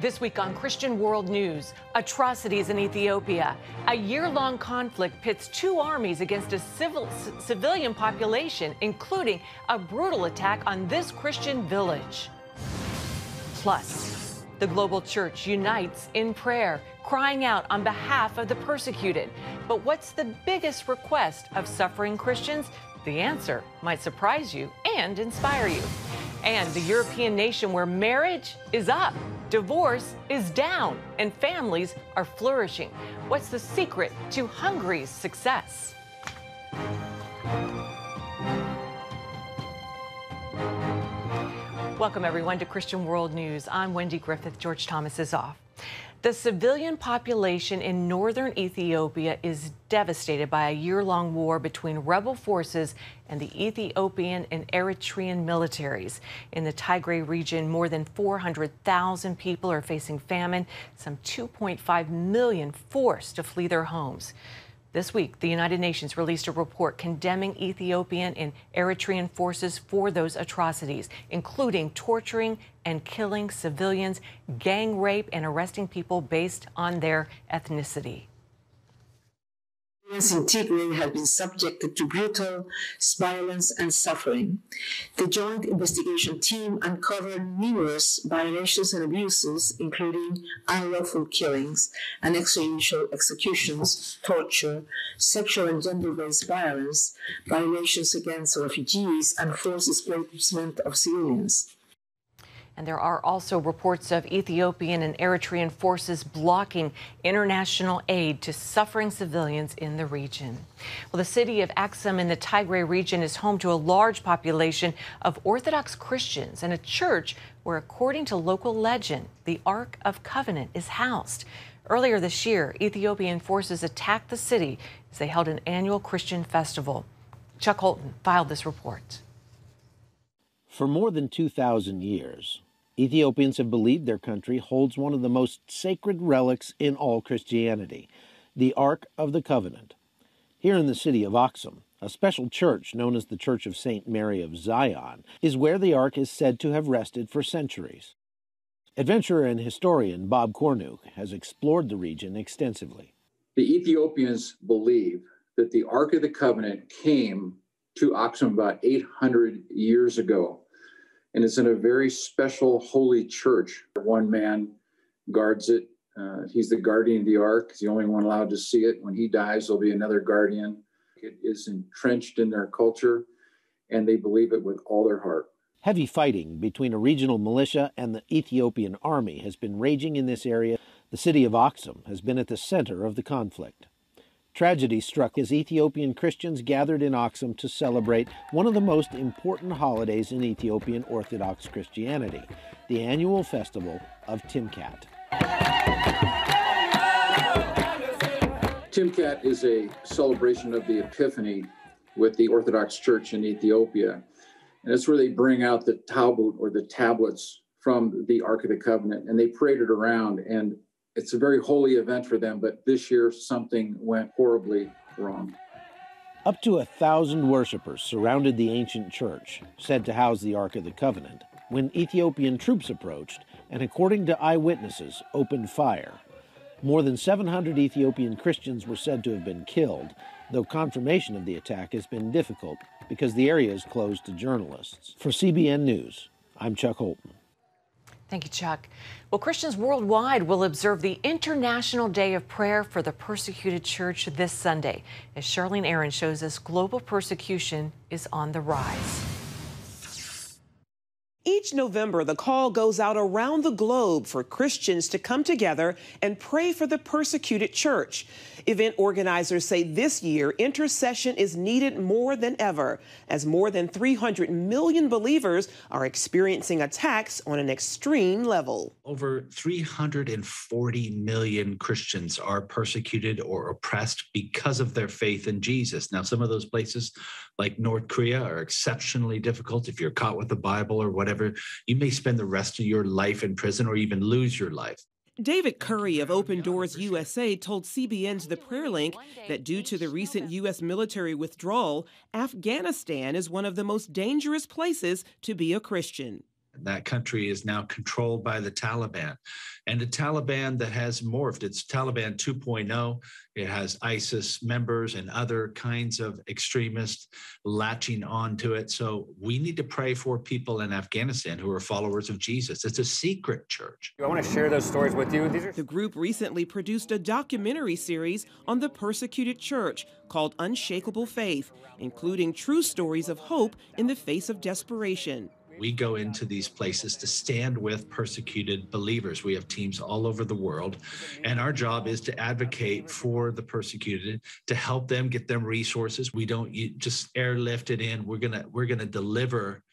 This week on Christian World News, atrocities in Ethiopia. A year-long conflict pits two armies against a civilian population, including a brutal attack on this Christian village. Plus, the global church unites in prayer, crying out on behalf of the persecuted. But what's the biggest request of suffering Christians? The answer might surprise you and inspire you. And the European nation where marriage is up, divorce is down, and families are flourishing. What's the secret to Hungary's success? Welcome, everyone, to Christian World News. I'm Wendy Griffith. George Thomas is off. The civilian population in northern Ethiopia is devastated by a year-long war between rebel forces and the Ethiopian and Eritrean militaries. In the Tigray region, more than 400,000 people are facing famine, some 2.5 million forced to flee their homes. This week, the United Nations released a report condemning Ethiopian and Eritrean forces for those atrocities, including torturing and killing civilians, gang rape, and arresting people based on their ethnicity. In Tigray have been subjected to brutal violence and suffering. The joint investigation team uncovered numerous violations and abuses, including unlawful killings and extrajudicial executions, torture, sexual and gender-based violence, violations against refugees, and forced displacement of civilians. And there are also reports of Ethiopian and Eritrean forces blocking international aid to suffering civilians in the region. Well, the city of Axum in the Tigray region is home to a large population of Orthodox Christians and a church where, according to local legend, the Ark of Covenant is housed. Earlier this year, Ethiopian forces attacked the city as they held an annual Christian festival. Chuck Holton filed this report. For more than 2,000 years, Ethiopians have believed their country holds one of the most sacred relics in all Christianity, the Ark of the Covenant. Here in the city of Axum, a special church known as the Church of St. Mary of Zion is where the Ark is said to have rested for centuries. Adventurer and historian Bob Cornuke has explored the region extensively. The Ethiopians believe that the Ark of the Covenant came to Axum about 800 years ago. And it's in a very special holy church. One man guards it. He's the guardian of the ark. He's the only one allowed to see it. When he dies, there'll be another guardian. It is entrenched in their culture, and they believe it with all their heart. Heavy fighting between a regional militia and the Ethiopian army has been raging in this area. The city of Axum has been at the center of the conflict. Tragedy struck as Ethiopian Christians gathered in Axum to celebrate one of the most important holidays in Ethiopian Orthodox Christianity, the annual festival of Timkat. Timkat is a celebration of the Epiphany with the Orthodox Church in Ethiopia. And it's where they bring out the Talmud, or the tablets, from the Ark of the Covenant, and they parade it around. And it's a very holy event for them, but this year something went horribly wrong. Up to 1,000 worshipers surrounded the ancient church, said to house the Ark of the Covenant, when Ethiopian troops approached and, according to eyewitnesses, opened fire. More than 700 Ethiopian Christians were said to have been killed, though confirmation of the attack has been difficult because the area is closed to journalists. For CBN News, I'm Chuck Holton. Thank you, Chuck. Well, Christians worldwide will observe the International Day of Prayer for the Persecuted Church this Sunday. As Charlene Aaron shows us, global persecution is on the rise. Each November, the call goes out around the globe for Christians to come together and pray for the persecuted church. Event organizers say this year, intercession is needed more than ever, as more than 300 million believers are experiencing attacks on an extreme level. Over 340 million Christians are persecuted or oppressed because of their faith in Jesus. Now, some of those places, like North Korea, are exceptionally difficult. If you're caught with the Bible or whatever, you may spend the rest of your life in prison or even lose your life. David Curry of Open Doors USA told CBN's The Prayer Link that due to the recent U.S. military withdrawal, Afghanistan is one of the most dangerous places to be a Christian. That country is now controlled by the Taliban, and a Taliban that has morphed. It's Taliban 2.0. It has ISIS members and other kinds of extremists latching onto it. So we need to pray for people in Afghanistan who are followers of Jesus. It's a secret church. I want to share those stories with you. The group recently produced a documentary series on the persecuted church called Unshakable Faith, including true stories of hope in the face of desperation. We go into these places to stand with persecuted believers. We have teams all over the world, and our job is to advocate for the persecuted, to help them, get them resources. We don't just airlift it in. We're gonna deliver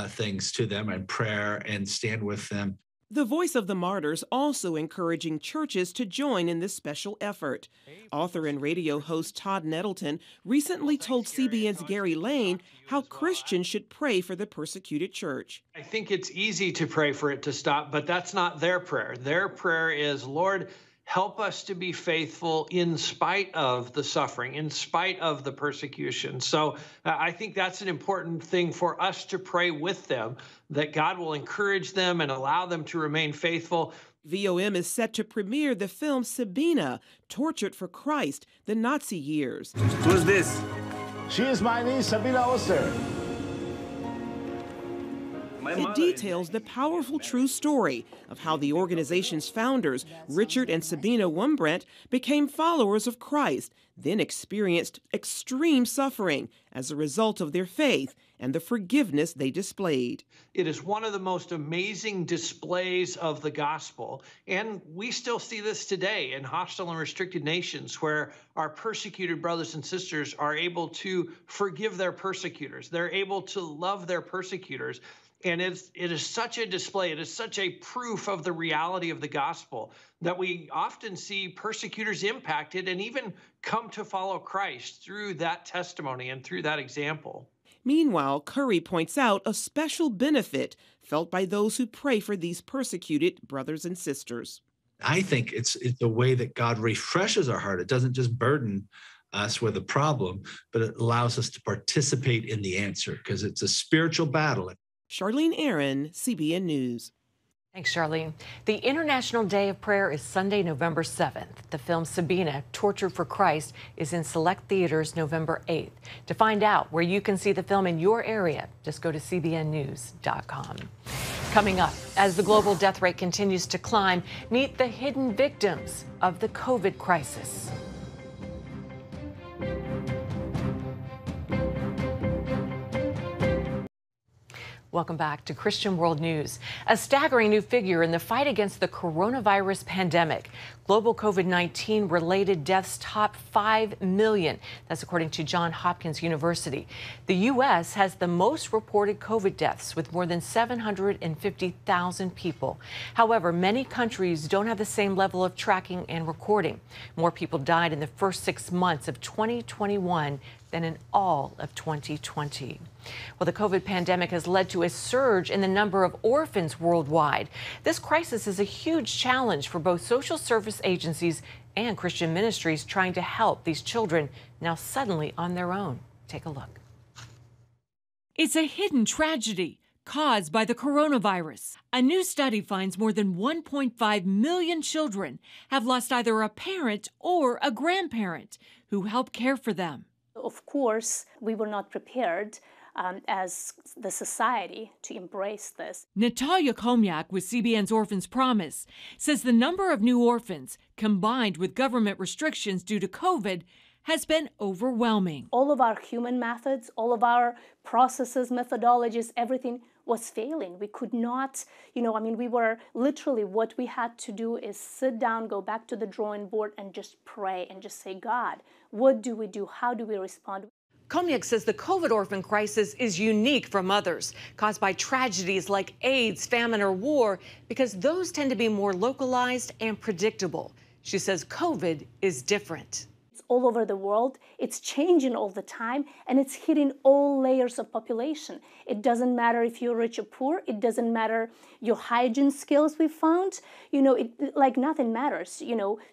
things to them in prayer and stand with them. The Voice of the Martyrs also encouraging churches to join in this special effort. Author and radio host Todd Nettleton recently told CBN's Gary Lane how Christians should pray for the persecuted church. I think it's easy to pray for it to stop, but that's not their prayer. Their prayer is, Lord, help us to be faithful in spite of the suffering, in spite of the persecution. So I think that's an important thing for us to pray with them, that God will encourage them and allow them to remain faithful. VOM is set to premiere the film Sabina, Tortured for Christ, the Nazi Years. Who's this? She is my niece, Sabina Oster. It details the powerful true story of how the organization's founders, Richard and Sabina Wurmbrandt, became followers of Christ, then experienced extreme suffering as a result of their faith and the forgiveness they displayed. It is one of the most amazing displays of the gospel, and we still see this today in hostile and restricted nations where our persecuted brothers and sisters are able to forgive their persecutors. They're able to love their persecutors. And it is such a display, it is such a proof of the reality of the gospel that we often see persecutors impacted and even come to follow Christ through that testimony and through that example. Meanwhile, Curry points out a special benefit felt by those who pray for these persecuted brothers and sisters. I think it's the way that God refreshes our heart. It doesn't just burden us with a problem, but it allows us to participate in the answer because it's a spiritual battle. Charlene Aaron, CBN News. Thanks, Charlene. The International Day of Prayer is Sunday, November 7th. The film Sabina, Tortured for Christ, is in select theaters November 8th. To find out where you can see the film in your area, just go to cbnnews.com. Coming up, as the global death rate continues to climb, meet the hidden victims of the COVID crisis. Welcome back to Christian World News. A staggering new figure in the fight against the coronavirus pandemic. Global COVID-19 related deaths top 5 million. That's according to Johns Hopkins University. The U.S. has the most reported COVID deaths with more than 750,000 people. However, many countries don't have the same level of tracking and recording. More people died in the first 6 months of 2021 than in all of 2020. Well, the COVID pandemic has led to a surge in the number of orphans worldwide. This crisis is a huge challenge for both social service agencies and Christian ministries trying to help these children now suddenly on their own. Take a look. It's a hidden tragedy caused by the coronavirus. A new study finds more than 1.5 million children have lost either a parent or a grandparent who help care for them. Of course, we were not prepared as the society to embrace this. Natalia Komyak with CBN's Orphans Promise says the number of new orphans, combined with government restrictions due to COVID, has been overwhelming. All of our human methods, all of our processes, methodologies, everything was failing. We could not, we were literally, what we had to do is sit down, go back to the drawing board and just pray and just say, God, what do we do? How do we respond? Komyak says the COVID orphan crisis is unique from others, caused by tragedies like AIDS, famine, or war, because those tend to be more localized and predictable. She says COVID is different. It's all over the world. It's changing all the time, and it's hitting all layers of population. It doesn't matter if you're rich or poor. It doesn't matter your hygiene skills we found. Like nothing matters,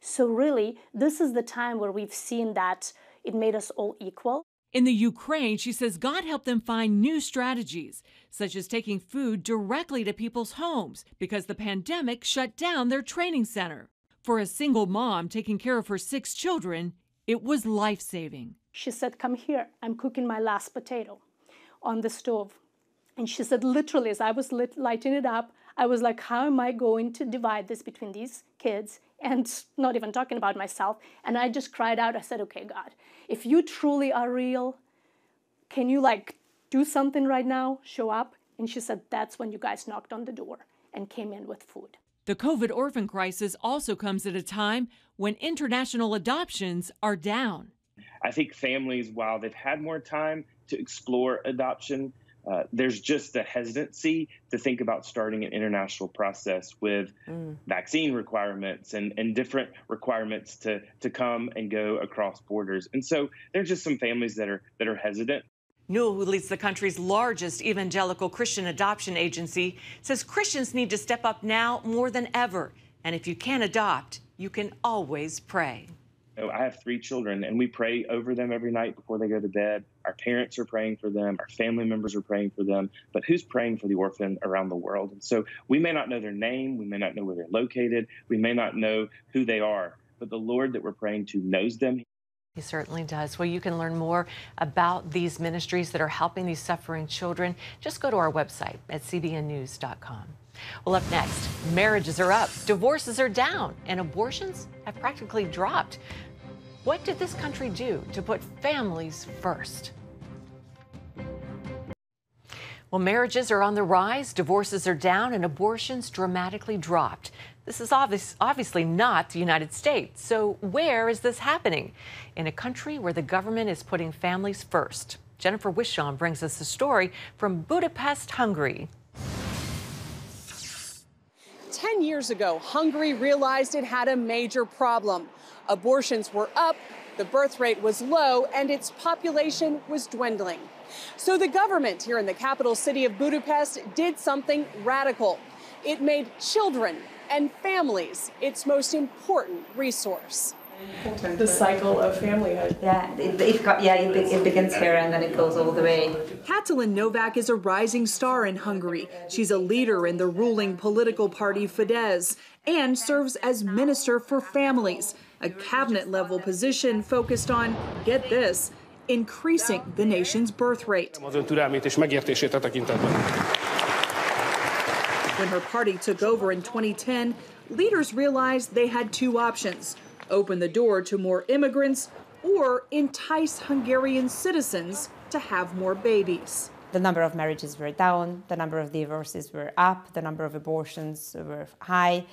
So really, this is the time where we've seen that it made us all equal. In the Ukraine, she says God helped them find new strategies, such as taking food directly to people's homes because the pandemic shut down their training center. For a single mom taking care of her 6 children, it was life-saving. She said, "Come here, I'm cooking my last potato on the stove." And she said, literally, as I was lighting it up, I was like, how am I going to divide this between these kids? And not even talking about myself. And I just cried out. I said, okay, God, if you truly are real, can you do something right now? Show up? And she said, that's when you guys knocked on the door and came in with food. The COVID orphan crisis also comes at a time when international adoptions are down. I think families, while they've had more time to explore adoption, there's just a hesitancy to think about starting an international process with vaccine requirements and different requirements to come and go across borders. And so there's just some families that are hesitant. Newell, who leads the country's largest evangelical Christian adoption agency, says Christians need to step up now more than ever. And if you can't adopt, you can always pray. I have 3 children, and we pray over them every night before they go to bed. Our parents are praying for them. Our family members are praying for them. But who's praying for the orphan around the world? And so we may not know their name. We may not know where they're located. We may not know who they are. But the Lord that we're praying to knows them. He certainly does. Well, you can learn more about these ministries that are helping these suffering children. Just go to our website at cbnnews.com. Well, up next, marriages are up, divorces are down, and abortions have practically dropped. What did this country do to put families first? Well, marriages are on the rise, divorces are down, and abortions dramatically dropped. This is obviously not the United States. So where is this happening? In a country where the government is putting families first. Jennifer Wishon brings us the story from Budapest, Hungary. 10 years ago, Hungary realized it had a major problem. Abortions were up, the birth rate was low, and its population was dwindling. So the government here in the capital city of Budapest did something radical. It made children and families its most important resource. The cycle of familyhood. It begins here and then it goes all the way. Katalin Novak is a rising star in Hungary. She's a leader in the ruling political party Fidesz and serves as Minister for Families, a cabinet-level position focused on, get this, increasing the nation's birth rate. When her party took over in 2010, leaders realized they had 2 options: open the door to more immigrants or entice Hungarian citizens to have more babies. The number of marriages were down, the number of divorces were up, the number of abortions were high.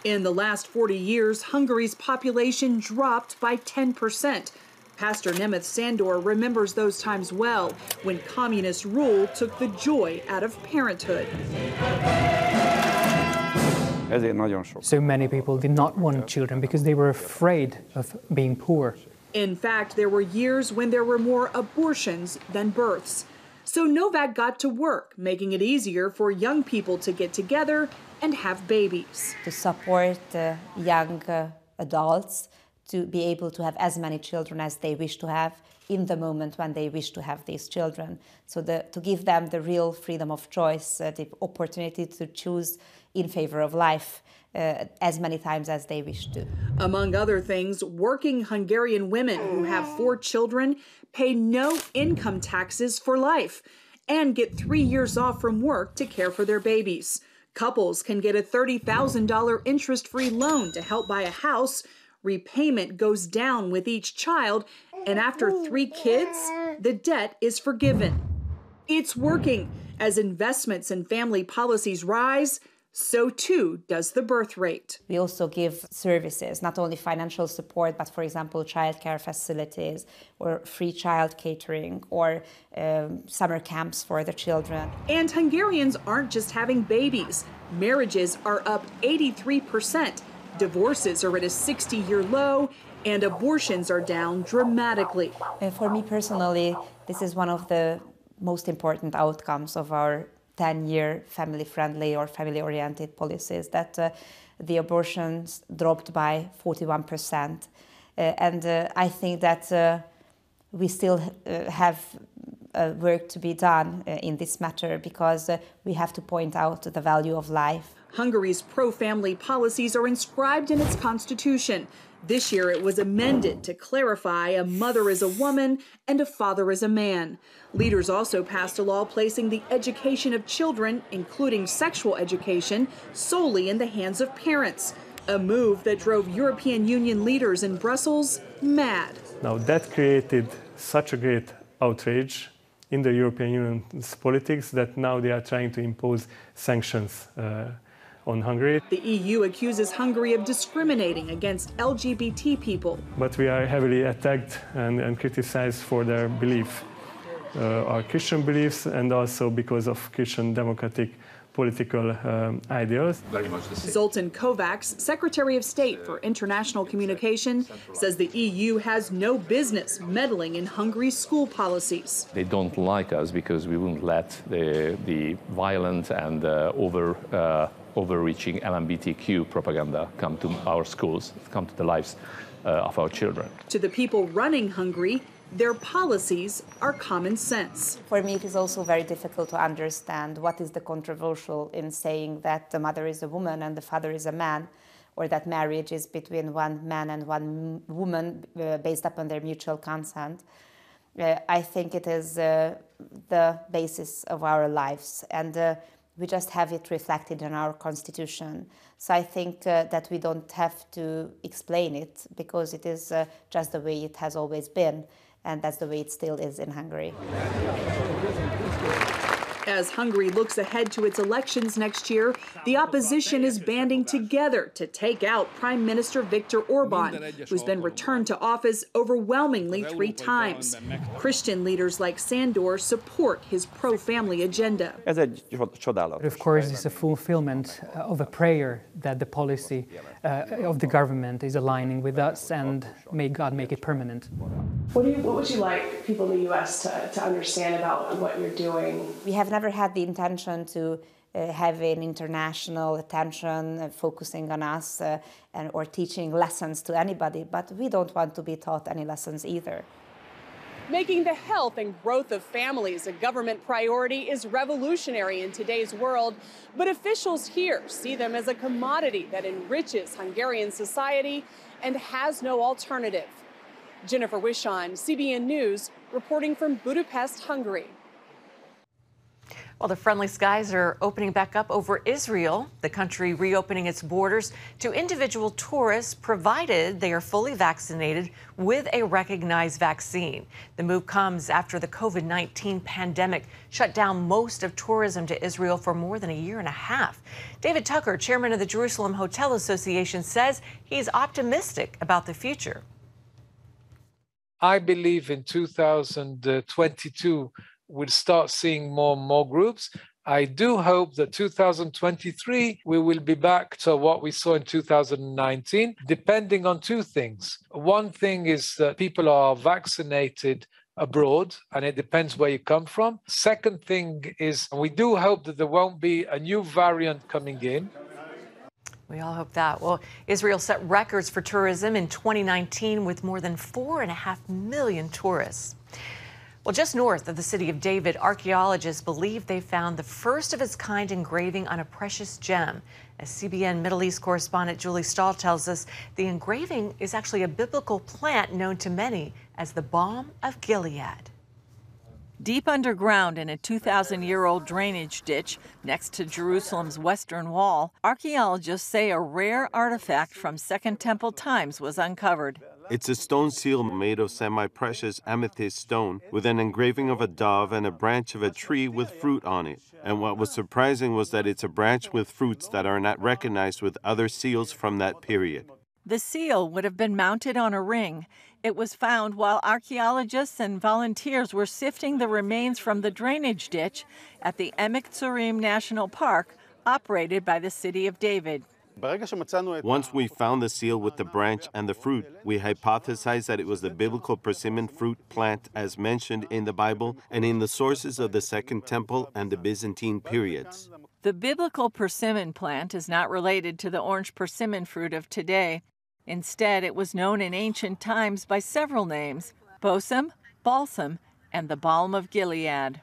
In the last 40 years, Hungary's population dropped by 10%. Pastor Nemeth Sandor remembers those times well, when communist rule took the joy out of parenthood. So many people did not want children because they were afraid of being poor. In fact, there were years when there were more abortions than births. So Novak got to work, making it easier for young people to get together and have babies. To support young adults to be able to have as many children as they wish to have in the moment when they wish to have these children. So to give them the real freedom of choice, the opportunity to choose in favor of life as many times as they wish to. Among other things, working Hungarian women who have 4 children pay no income taxes for life and get 3 years off from work to care for their babies. Couples can get a $30,000 interest-free loan to help buy a house. Repayment goes down with each child, and after 3 kids, the debt is forgiven. It's working. As investments and family policies rise, so too does the birth rate. We also give services, not only financial support, but for example, childcare facilities or free child catering or summer camps for the children. And Hungarians aren't just having babies. Marriages are up 83%. Divorces are at a 60-year low, and abortions are down dramatically. For me personally, this is one of the most important outcomes of our 10-year family-friendly or family-oriented policies, that the abortions dropped by 41%. And I think that we still have work to be done in this matter, because we have to point out the value of life. Hungary's pro-family policies are inscribed in its constitution. This year it was amended to clarify a mother is a woman and a father is a man. Leaders also passed a law placing the education of children, including sexual education, solely in the hands of parents, a move that drove European Union leaders in Brussels mad. Now that created such a great outrage in the European Union's politics that now they are trying to impose sanctions on Hungary. The EU accuses Hungary of discriminating against LGBT people. But we are heavily attacked and criticized for their belief, our Christian beliefs, and also because of Christian democratic political ideals. Zoltan Kovacs, Secretary of State for International Communication, says the EU has no business meddling in Hungary's school policies. They don't like us because we won't let the violent and overreaching LGBTQ propaganda come to our schools, come to the lives of our children. To the people running Hungary, their policies are common sense. For me, it is also very difficult to understand what is the controversial in saying that the mother is a woman and the father is a man, or that marriage is between one man and one woman based upon their mutual consent. I think it is the basis of our lives, and we just have it reflected in our constitution. So I think that we don't have to explain it, because it is just the way it has always been. And that's the way it still is in Hungary. As Hungary looks ahead to its elections next year, the opposition is banding together to take out Prime Minister Viktor Orban, who's been returned to office overwhelmingly 3 times. Christian leaders like Sandor support his pro-family agenda. Of course, it's a fulfillment of a prayer that the policy of the government is aligning with us, and may God make it permanent. What would you like people in the U.S. to understand about what you're doing? We have never had the intention to have an international attention focusing on us or teaching lessons to anybody, but we don't want to be taught any lessons either. Making the health and growth of families a government priority is revolutionary in today's world, but officials here see them as a commodity that enriches Hungarian society and has no alternative. Jennifer Wishon, CBN News, reporting from Budapest, Hungary. Well, the friendly skies are opening back up over Israel, the country reopening its borders to individual tourists, provided they are fully vaccinated with a recognized vaccine. The move comes after the COVID-19 pandemic shut down most of tourism to Israel for more than a year and a half. David Tucker, chairman of the Jerusalem Hotel Association, says he's optimistic about the future. I believe in 2022, we'll start seeing more and more groups. I do hope that 2023, we will be back to what we saw in 2019, depending on 2 things. One thing is that people are vaccinated abroad, and it depends where you come from. Second thing is we do hope that there won't be a new variant coming in. We all hope that. Well, Israel set records for tourism in 2019 with more than 4.5 million tourists. Well, just north of the city of David, archaeologists believe they found the first of its kind engraving on a precious gem. As CBN Middle East correspondent Julie Stahl tells us, the engraving is actually a biblical plant known to many as the Balm of Gilead. Deep underground in a 2,000-year-old drainage ditch next to Jerusalem's western wall, archaeologists say a rare artifact from Second Temple times was uncovered. It's a stone seal made of semi-precious amethyst stone with an engraving of a dove and a branch of a tree with fruit on it. And what was surprising was that it's a branch with fruits that are not recognized with other seals from that period. The seal would have been mounted on a ring. It was found while archaeologists and volunteers were sifting the remains from the drainage ditch at the Emek Tzurim National Park, operated by the city of David. Once we found the seal with the branch and the fruit, we hypothesized that it was the biblical persimmon fruit plant as mentioned in the Bible and in the sources of the Second Temple and the Byzantine periods. The biblical persimmon plant is not related to the orange persimmon fruit of today. Instead, it was known in ancient times by several names: bosom, balsam, and the balm of Gilead.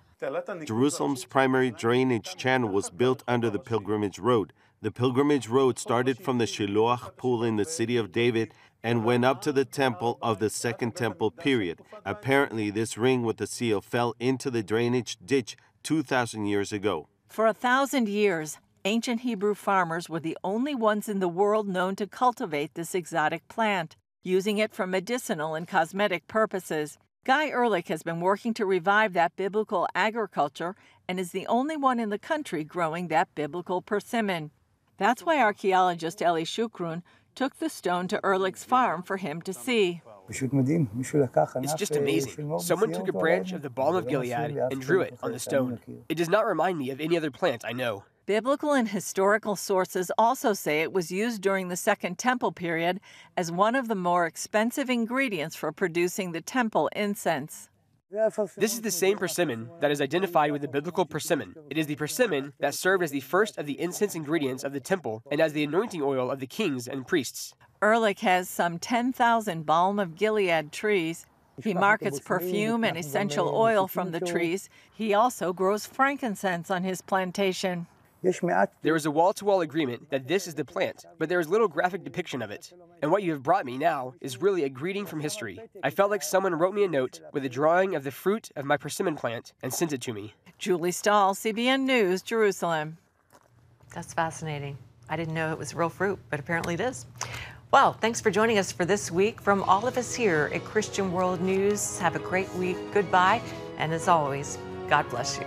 Jerusalem's primary drainage channel was built under the Pilgrimage Road. The Pilgrimage Road started from the Shiloach pool in the city of David and went up to the temple of the Second Temple period. Apparently, this ring with the seal fell into the drainage ditch 2,000 years ago. For 1,000 years, ancient Hebrew farmers were the only ones in the world known to cultivate this exotic plant, using it for medicinal and cosmetic purposes. Guy Ehrlich has been working to revive that biblical agriculture and is the only one in the country growing that biblical persimmon. That's why archaeologist Eli Shukrun took the stone to Ehrlich's farm for him to see. It's just amazing. Someone took a branch of the balm of Gilead and drew it on the stone. It does not remind me of any other plant I know. Biblical and historical sources also say it was used during the Second Temple period as one of the more expensive ingredients for producing the temple incense. This is the same persimmon that is identified with the biblical persimmon. It is the persimmon that served as the first of the incense ingredients of the temple and as the anointing oil of the kings and priests. Ehrlich has some 10,000 balm of Gilead trees. He markets perfume and essential oil from the trees. He also grows frankincense on his plantation. There is a wall-to-wall agreement that this is the plant, but there is little graphic depiction of it. And what you have brought me now is really a greeting from history. I felt like someone wrote me a note with a drawing of the fruit of my persimmon plant and sent it to me. Julie Stahl, CBN News, Jerusalem. That's fascinating. I didn't know it was real fruit, but apparently it is. Well, thanks for joining us for this week. From all of us here at Christian World News, have a great week. Goodbye. And as always, God bless you.